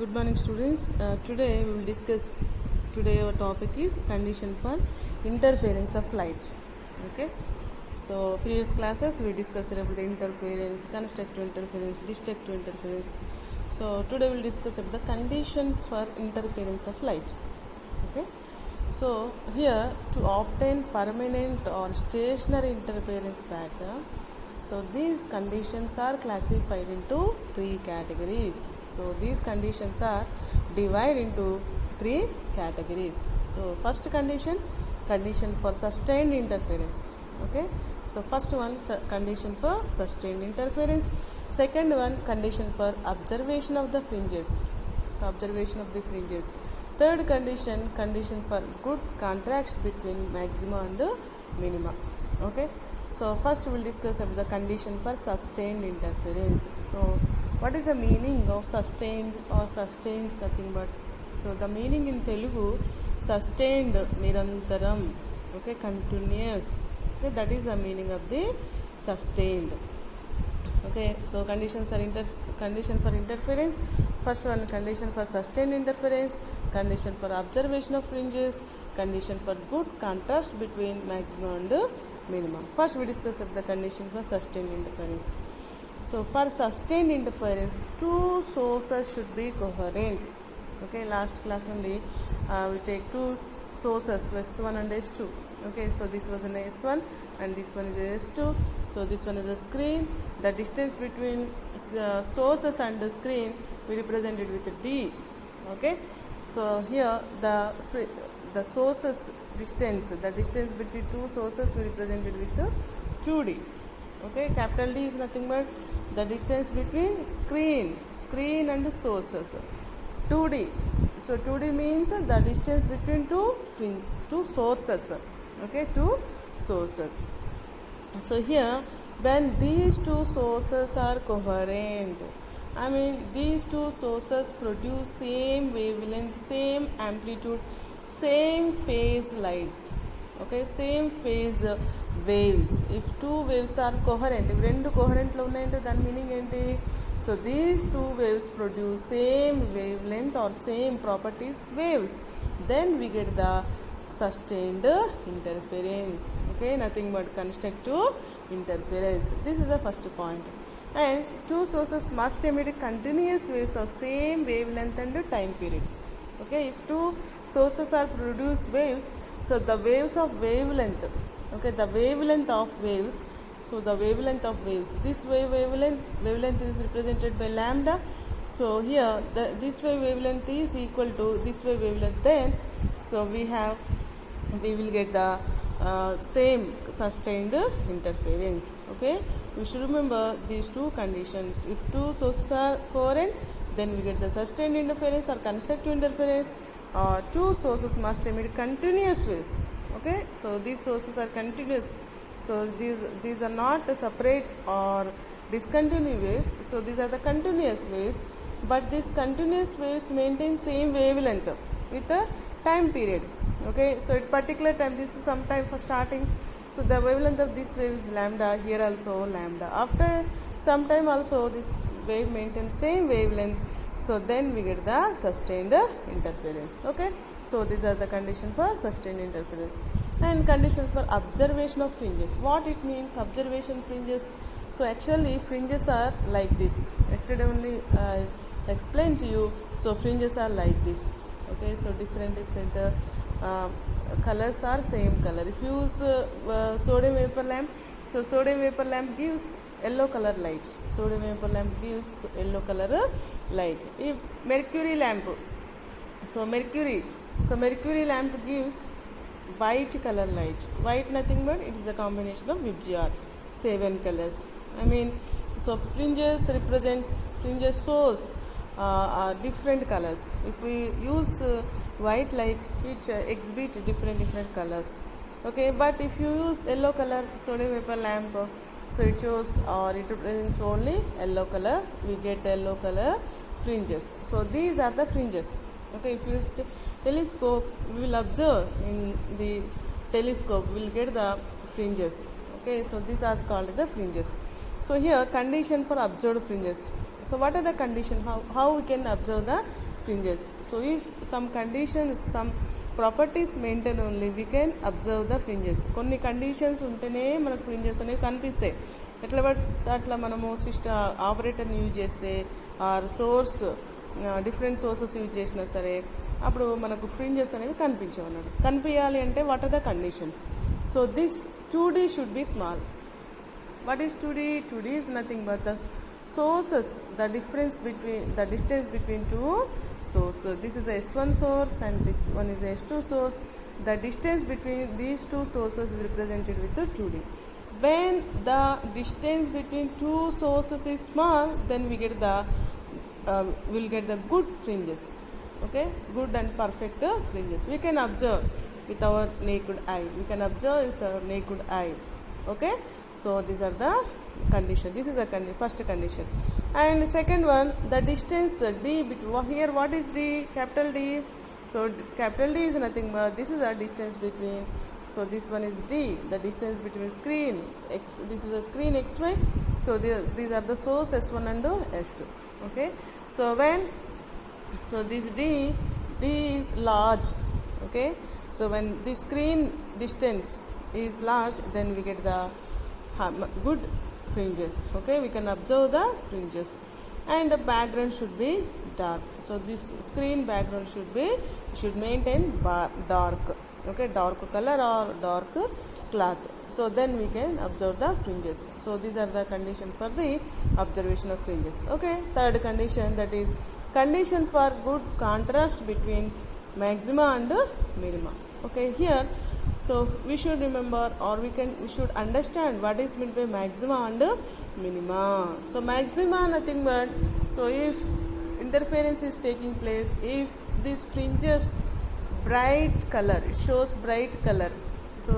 Good morning, students. Today we will discuss. Today our topic is condition for interference of light. Okay. So previous classes we discussed about the interference, constructive interference, destructive interference. So today we will discuss about the conditions for interference of light. Okay. So here to obtain permanent or stationary interference pattern. So these conditions are classified into three categories. So these conditions are divided into three categories. So first condition for sustained interference. Okay. So first one condition for sustained interference. Second one condition for observation of the fringes. So observation of the fringes. Third condition for good contrast between maxima and minima. Okay. So first we will discuss about the condition for sustained interference. So what is the meaning of sustained or sustains nothing but, so the meaning in Telugu, sustained, nirantaram, okay, continuous, okay, that is the meaning of the sustained. Okay, so condition for interference. First one, condition for sustained interference, condition for observation of fringes, condition for good contrast between maximum and minimum. First we discuss the condition for sustained interference. So for sustained interference, two sources should be coherent. Okay, last class only we take two sources, S1 and S2. Okay, so this was an S1 and this one is S2. So this one is the screen. The distance between sources and the screen we represented with D. Okay, so here the sources distance, the distance between two sources we represented with 2D. Okay, capital D is nothing but the distance between screen and sources, 2D. So 2D means the distance between two sources. Okay, two sources. So here when these two sources are coherent, I mean these two sources produce same wavelength, same amplitude, same phase lights. Okay, same phase waves. If two waves are coherent, if rendu coherent lo unnayante dan meaning enti? So these two waves produce same wavelength or same properties waves, then we get the sustained interference. Okay, nothing but constructive interference. This is the first point. And two sources must emit continuous waves of same wavelength and time period. Okay, if two sources are produce waves, so the waves of wavelength, okay, the wavelength of waves, so the wavelength of waves, this wavelength is represented by lambda. So here this wavelength is equal to this wavelength, then so we will get the same sustained interference. Okay, we should remember these two conditions. If two sources are coherent, then we get the sustained interference or constructive interference. Two sources must emit continuous waves. Okay, so these sources are continuous. So these are not separate or discontinuous waves. So these are the continuous waves, but these continuous waves maintain same wavelength with a time period. Okay, so at particular time, this is some time for starting. So the wavelength of this wave is lambda, here also lambda. After some time also this wave maintains same wavelength. So then we get the sustained interference. Okay, so these are the conditions for sustained interference. And condition for observation of fringes. What it means, observation fringes? So actually fringes are like this. Yesterday only I explained to you. So fringes are like this. Okay, so different colors are same color. If you use sodium vapor lamp, so sodium vapor lamp gives yellow color light. Sodium vapor lamp gives yellow color light. If mercury lamp, so mercury lamp gives white color light. White nothing but it is a combination of VGR, 7 colors. I mean, so fringes shows different colors. If we use white light, it exhibits different colors. Okay, but if you use yellow color sodium vapor lamp, so it shows or it represents only yellow color. We get yellow color fringes. So these are the fringes. Okay, if you use telescope, we will observe in the telescope, we will get the fringes. Okay, so these are called as the fringes. So here condition for observed fringes. So what are the condition? How we can observe the fringes. So if some conditions, some properties maintain only we can observe the fringes. కొన్ని conditions ఉంటేనే మనకు ఫ్రింజెస్ అనేవి కనిపిస్తాయి. ఎట్లా అట్లా మనము ఆపరేటర్ని యూజ్ చేస్తే or source different sources use చేసినా సరే అప్పుడు మనకు ఫ్రింజెస్ అనేవి కనిపించవన్నాడు. కనిపించాలి అంటే what are the conditions? So this 2D should be small. What is 2D? 2D is nothing but the sources, the distance between two sources. This is a S1 source and this one is a S2 source. The distance between these two sources is represented with the 2D. When the distance between two sources is small, then we get the good fringes. Okay, good and perfect fringes. We can observe with our naked eye. Okay, so these are the condition. This is a first condition. And second one, the distance D between, here what is D? Capital D. So capital D is nothing but this is the distance between, so this one is D, the distance between screen X, this is a screen XY. So these are the source S1 and S2. Okay, so this D is large. Okay, so when the screen distance is large, then we get the good fringes. Okay, we can observe the fringes. And the background should be dark. So this screen background should maintain dark. Okay, dark color or dark cloth. So then we can observe the fringes. So these are the conditions for the observation of fringes. Okay, third condition, that is condition for good contrast between maxima and minima. Okay, here so we should remember, or we should understand what is meant by maxima and minima. So maxima nothing but, so if interference is taking place, if this fringes bright color, it shows bright color, so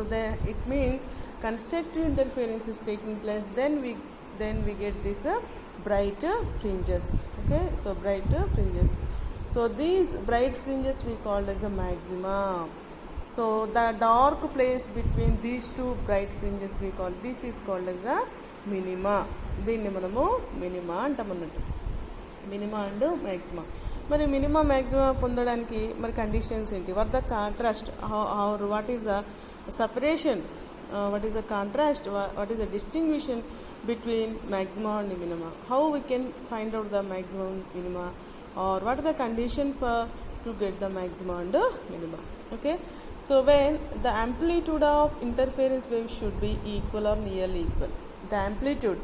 it means constructive interference is taking place, then we get this bright fringes. Okay, so bright fringes. So these bright fringes we call as a maxima. So the dark place between these two bright fringes we call, this is called as a minima. దీన్ని మనము minima అంటామన్నట్టు, minima and మ్యాక్సిమా. మరి minima మ్యాక్సిమా పొందడానికి మరి conditions ఏంటి? What the contrast, what is the separation, what is the contrast, what is the distinction between maxima and minima, how we can find out the maximum minima, or what are the condition for to get the maxima and minima. Okay, so when the amplitude of interference wave should be equal or nearly equal, the amplitude,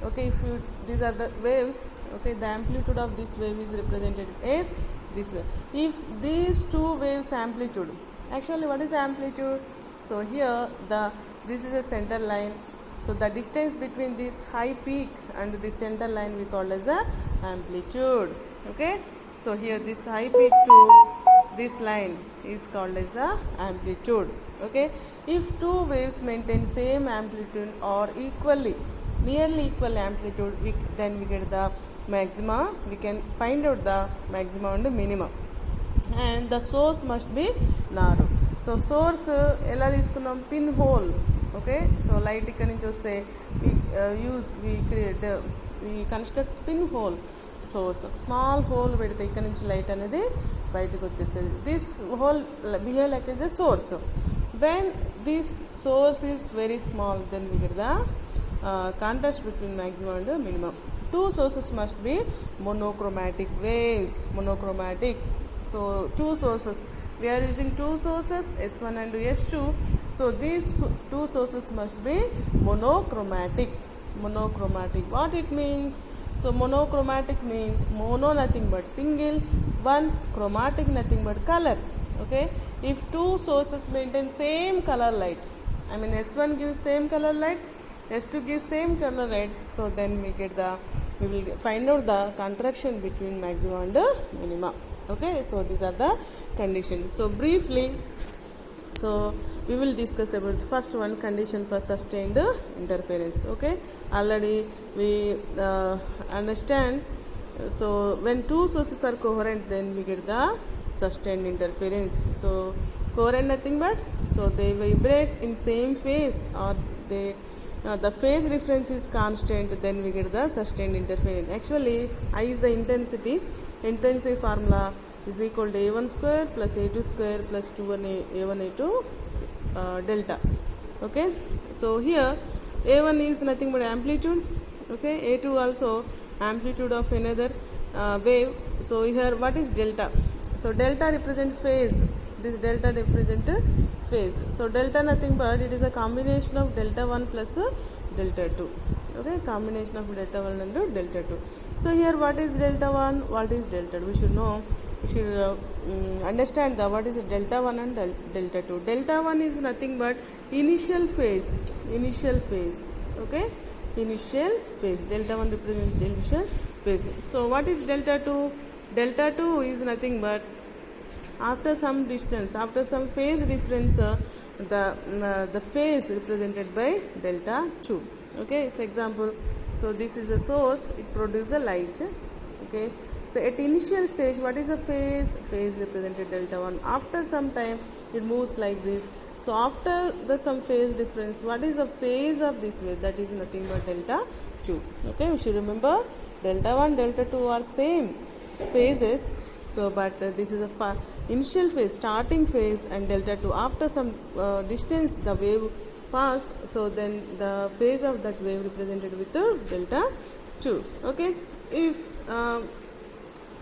okay, these are the waves, okay, the amplitude of this wave is represented this way. If these two waves amplitude, actually what is amplitude? So here this is a center line, so the distance between this high peak and the center line we call as a amplitude. Okay, so here this high peak to this line is called as a amplitude. Okay, if two waves maintain same amplitude or nearly equal amplitude, then we get the maxima. We can find out the maxima and the minimum, and the source must be narrow. So source ఎలా తీసుకున్నాం? Pin hole. Okay, so light ఇక్కడ నుంచి వస్తే we construct pin hole source. Small hole పెడితే ఇక్కడ నుంచి light అనేది బయటకు వచ్చేసేది. This hole behave like is a source. When this source is very small, then we get the contrast between maximum and minimum. Two sources must be monochromatic waves. Monochromatic. So two sources. We are using two sources, S1 and S2. So these two sources must be monochromatic. Monochromatic. What it means? So monochromatic means mono nothing but single, one chromatic nothing but color. Okay. If two sources maintain same color light, I mean S1 gives same color light, S2 gives same color light, so then we will find out the contraction between maxima and minima. Okay, so these are the conditions. So briefly, so we will discuss about the first one, condition for sustained interference. Okay, already we understand. So when two sources are coherent, then we get the sustained interference. So coherent nothing but, so they vibrate in same phase, or the phase difference is constant, then we get the sustained interference. Actually I is the intensity, intensity formula is equal to a1 square plus a2 square plus 2 a1 a2 delta. Okay, so here a1 is nothing but amplitude, okay, a2 also amplitude of another wave. So here what is delta? So delta represent phase, this delta represent phase. So delta nothing but it is a combination of delta 1 plus delta 2, okay, combination of delta 1 and delta 2. So here what is delta 1, what is delta 2? We should know, we should understand the what is delta 1 and delta 2. Delta 1 is nothing but initial phase, okay, initial phase. Delta 1 represents the initial phase. So what is delta 2? Delta 2 is nothing but after some distance, after some phase difference, the phase represented by delta 2. Okay, so example, so this is a source, it produces a light, okay. So at initial stage, what is the phase? Phase represented delta 1. After some time, it moves like this. So after the some phase difference, what is the phase of this wave? That is nothing but delta 2. Okay, we should remember delta 1, delta 2 are same phases. So but this is a initial phase, starting phase, and delta 2. After some distance, the wave pass. So then the phase of that wave represented with delta 2. Okay, if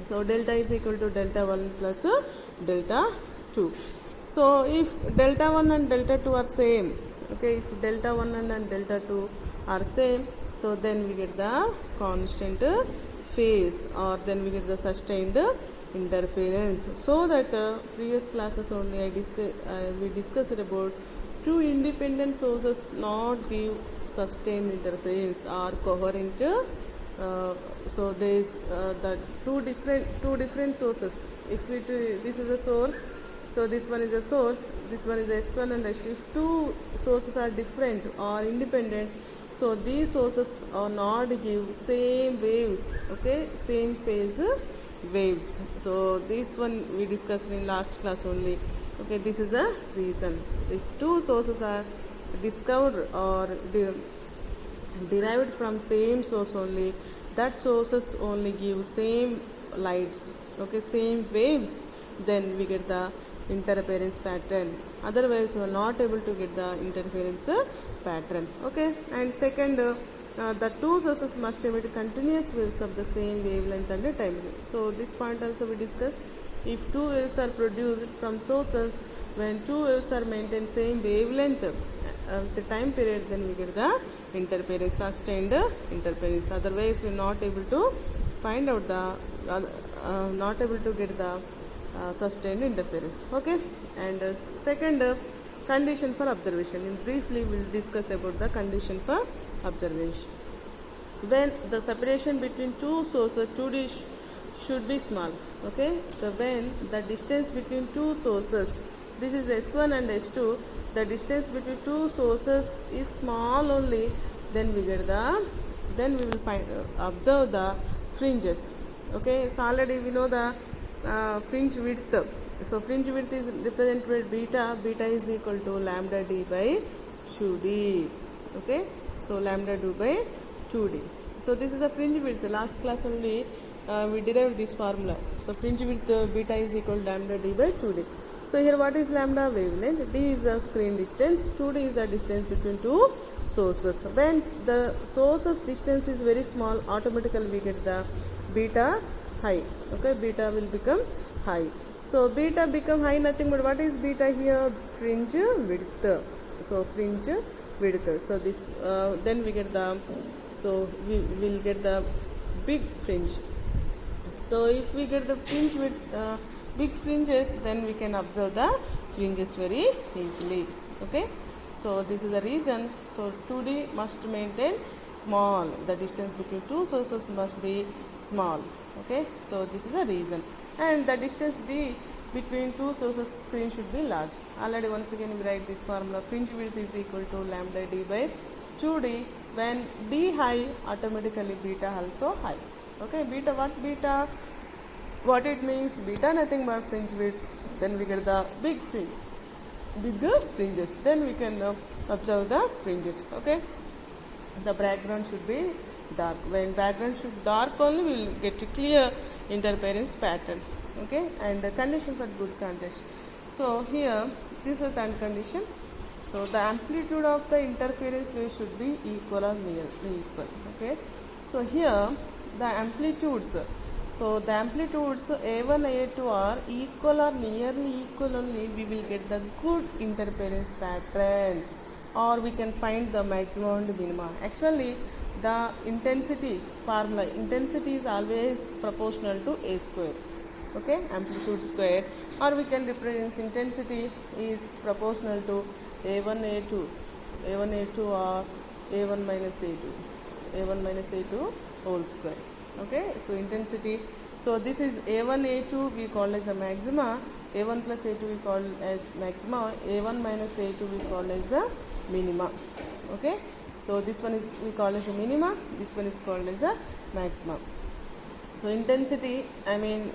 so delta is equal to delta 1 plus delta 2. So if delta 1 and delta 2 are same, okay, if delta 1 and delta 2 are same, so then we get the constant phase, or then we get the sustained interference. So that previous classes only we discussed about two independent sources not give sustained interference or coherent. So there is the two different sources. If this is a source, so this one is a source, this one is S1 and S2. If two sources are different or independent, so these sources are not give same waves, okay, same phase waves. So this one we discussed in last class only. Okay, this is a reason. If two sources are discovered or derived from same source only, that sources only give same lights, okay, same waves, then we get the interference pattern. Otherwise we are not able to get the interference pattern. Okay, and second, the two sources must emit continuous waves of the same wavelength and time. So this point also we discussed. If two waves are produced from sources, when two waves are maintained same wavelength the time period, then we get the interference, sustained interference. Otherwise we are not able to find out the not able to get the sustained interference. Okay, and second, condition for observation. In briefly we will discuss about the condition for observation. When the separation between two sources 2D should be small. Okay, so when the distance between two sources, this is S1 and S2, the distance between two sources is small only, then we get the, then we will find observe the fringes. Okay, so already we know the fringe width. So fringe width is represented by beta. Beta is equal to lambda d by 2d. Okay, so lambda d by 2d. So this is a fringe width. Last class only we derived this formula. So fringe width beta is equal to lambda d by 2d. So here what is lambda? Wavelength. D is the screen distance. 2d is the distance between two sources. When the sources distance is very small, automatically we get the beta high. Okay, beta will become high. So beta become high, nothing but what is beta here? Fringe width. So fringe width. So this then we get the, so we will get the big fringe. So if we get the fringe width, big fringes, then we can observe the fringes very easily. Okay, so this is the reason. So 2D must maintain small, the distance between two sources must be small. Okay, so this is the reason. And the distance d between two sources screen should be large. Already once again we write this formula. Fringe width is equal to lambda d by 2d. When d high, automatically beta also high. Okay, beta, what beta? What it means? Beta nothing but fringe width. Then we get the big fringe, bigger fringes. Then we can observe the fringes. Okay, the background should be dark. When background should dark only, we will get a clear interference pattern. Okay, and the condition for good contrast. So here, this is the third condition. So the amplitude of the interference wave should be equal or nearly equal. Okay, so here the amplitudes. So the amplitudes A1, A2 are equal or nearly equal only, we will get the good interference pattern, or we can find the maximum and minima. Actually, the intensity formula, intensity is always proportional to A square. Okay, amplitude square, or we can represent intensity is proportional to A1, A2, A1, A2 or A1 minus A2, A1 minus A2 whole square. Okay, so intensity, so this is A1, A2 we call as a maxima, A1 plus A2 we call as maxima, A1 minus A2 we call as the minima. Okay, so this one is we call as a minima, this one is called as a maxima. So intensity,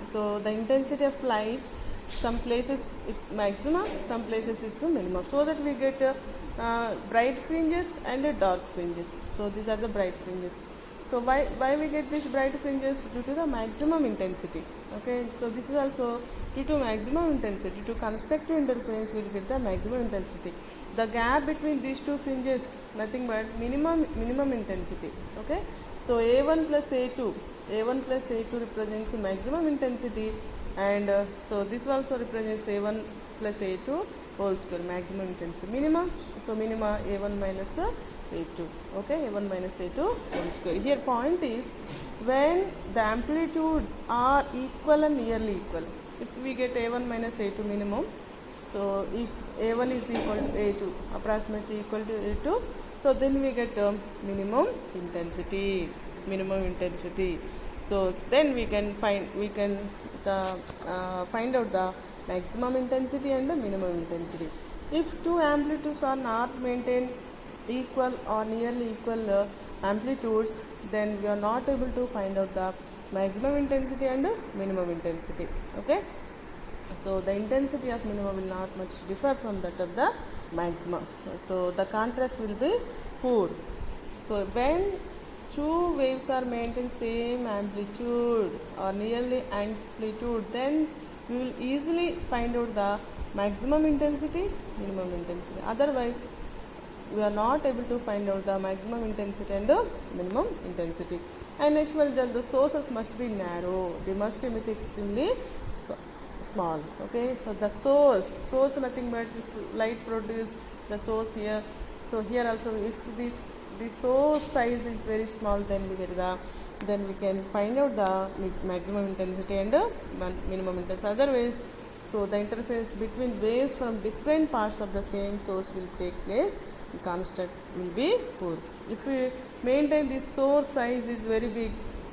so the intensity of light, some places it's maxima, some places it's the minima, so that we get bright fringes and dark fringes. So these are the bright fringes. So why we get these bright fringes? Due to the maximum intensity. Okay, so this is also due to maximum intensity. Due to constructive interference, we will get the maximum intensity. The gap between these two fringes, nothing but minimum intensity. Okay, so A1 plus A2, A1 plus A2 represents maximum intensity, and so this also represents A1 plus A2 whole square, maximum intensity. Minima, so minima A1 minus A2. Okay, A1 minus A2 whole square. Here point is when the amplitudes are equal and nearly equal. If we get A1 minus A2 minimum, so if A1 is equal to A2, approximately equal to A2, so then we get minimum intensity. So then we can find out the maximum intensity and the minimum intensity. If two amplitudes are not maintained equal or nearly equal amplitudes, then we are not able to find out the maximum intensity and minimum intensity. Okay, so the intensity of minimum will not much differ from that of the maximum, so the contrast will be poor. So when two waves are maintained same amplitude or nearly amplitude, then we will easily find out the maximum intensity, minimum intensity. Otherwise, we are not able to find out the maximum intensity and the minimum intensity. And next one, the sources must be narrow. They must emit extremely small. Okay, so the source nothing but light produced, the source here. So here also, if this source size is very small, then we can find out the maximum intensity and minimum intensity. Otherwise, so the interference between waves from different parts of the same source will take place. The construct will be poor. If we maintain this source size is very big,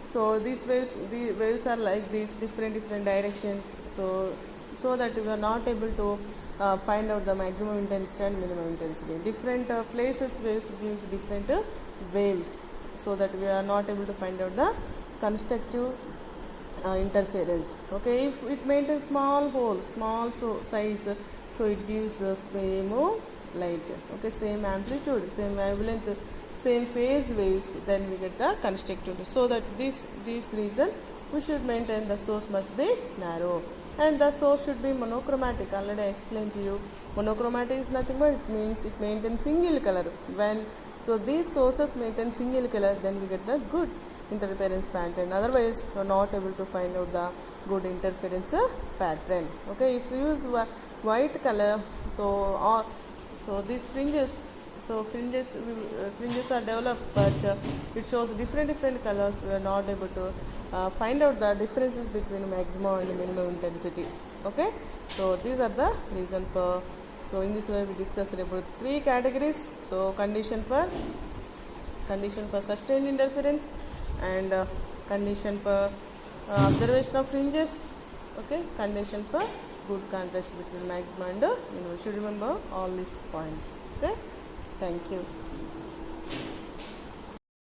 so the waves are like these, different directions, so that we are not able to find out the maximum intensity and minimum intensity. Different places waves gives different waves, so that we are not able to find out the constructive interference. Okay, if it maintains small hole, small size, so it gives same light. Okay, same amplitude, same wavelength, same phase waves, then we get the constructive. So that this reason we should maintain the source must be narrow, and the source should be monochromatic. Already I explained to you, monochromatic is nothing but it means it maintains single color. When so these sources maintain single color, then we get the good interference pattern. Otherwise, we are not able to find out the good interference pattern. Okay, if we use white color, so these fringes, fringes are developed, but it shows different colors. We are not able to find out the differences between maximum and minimum intensity. Okay, so these are the reason for. So in this way we discussed about three categories. So condition for sustained interference, and condition for observation of fringes. Okay, condition for good contrast between maximum and minimum. You should remember all these points. Okay, thank you.